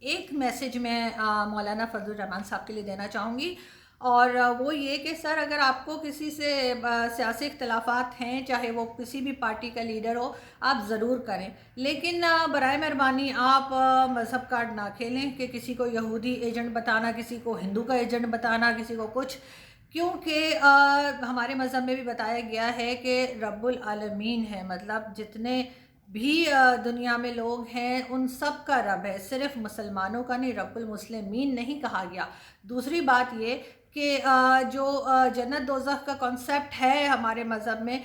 ایک میسیج میں مولانا فضل الرحمان صاحب کے لیے دینا چاہوں گی، اور وہ یہ کہ سر اگر آپ کو کسی سے سیاسی اختلافات ہیں، چاہے وہ کسی بھی پارٹی کا لیڈر ہو، آپ ضرور کریں، لیکن برائے مہربانی آپ مذہب کارڈ نہ کھیلیں کہ کسی کو یہودی ایجنٹ بتانا، کسی کو ہندو کا ایجنٹ بتانا، کسی کو کچھ، کیونکہ ہمارے مذہب میں بھی بتایا گیا ہے کہ رب العالمین ہے، مطلب جتنے بھی دنیا میں لوگ ہیں ان سب کا رب ہے، صرف مسلمانوں کا نہیں، رب المسلمین نہیں کہا گیا۔ دوسری بات یہ کہ جو جنت دوزخ کا کنسیپٹ ہے ہمارے مذہب میں،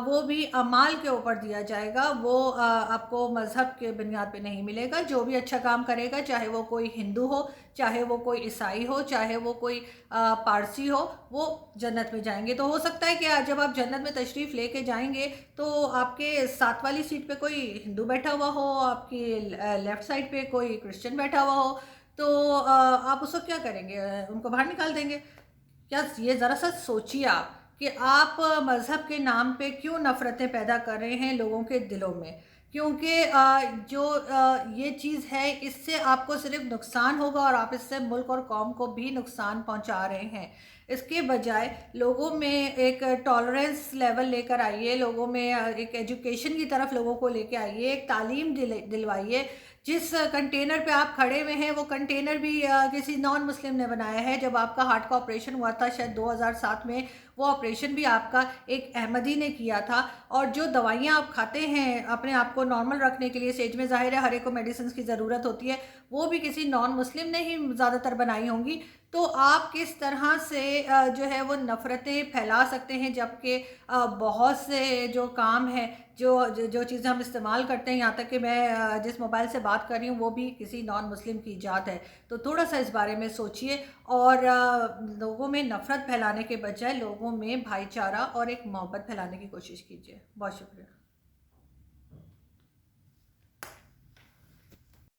وہ بھی اعمال کے اوپر دیا جائے گا، وہ آپ کو مذہب کے بنیاد پہ نہیں ملے گا۔ جو بھی اچھا کام کرے گا، چاہے وہ کوئی ہندو ہو، چاہے وہ کوئی عیسائی ہو، چاہے وہ کوئی پارسی ہو، وہ جنت میں جائیں گے۔ تو ہو سکتا ہے کہ جب آپ جنت میں تشریف لے کے جائیں گے تو آپ کے ساتھ والی سیٹ پہ کوئی ہندو بیٹھا ہوا ہو، آپ کی لیفٹ سائڈ پہ کوئی کرسچن بیٹھا ہوا ہو، تو آپ اس کو کیا کریں گے؟ ان کو باہر نکال دیں گے کیا؟ یہ ذرا سا سوچیے آپ کہ آپ مذہب کے نام پہ کیوں نفرتیں پیدا کر رہے ہیں لوگوں کے دلوں میں، کیونکہ جو یہ چیز ہے اس سے آپ کو صرف نقصان ہوگا، اور آپ اس سے ملک اور قوم کو بھی نقصان پہنچا رہے ہیں۔ اس کے بجائے لوگوں میں ایک ٹالرنس لیول لے کر آئیے، لوگوں میں ایک ایجوکیشن کی طرف لوگوں کو لے کے آئیے، ایک تعلیم دلوائیے۔ جس کنٹینر پہ آپ کھڑے ہوئے ہیں وہ کنٹینر بھی کسی نان مسلم نے بنایا ہے۔ جب آپ کا ہارٹ کا آپریشن ہوا تھا شاید 2007 میں، وہ آپریشن بھی آپ کا ایک احمدی نے کیا تھا، اور جو دوائیاں آپ کھاتے ہیں اپنے آپ کو نارمل رکھنے کے لیے، اسٹیج میں ظاہر ہے ہر ایک کو میڈیسنز کی ضرورت ہوتی ہے، وہ بھی کسی نان مسلم نے ہی زیادہ تر بنائی ہوں گی۔ تو آپ کس طرح سے جو ہے وہ نفرتیں پھیلا سکتے ہیں، جبکہ بہت سے جو کام ہیں، جو چیزیں ہم استعمال کرتے ہیں، یہاں تک کہ میں جس موبائل سے بات کر رہی ہوں وہ بھی کسی نان مسلم کی ایجاد ہے۔ تو تھوڑا سا اس بارے میں سوچئے، اور لوگوں میں نفرت پھیلانے کے بجائے لوگوں میں بھائی چارہ اور ایک محبت پھیلانے کی کوشش کیجیے۔ بہت شکریہ۔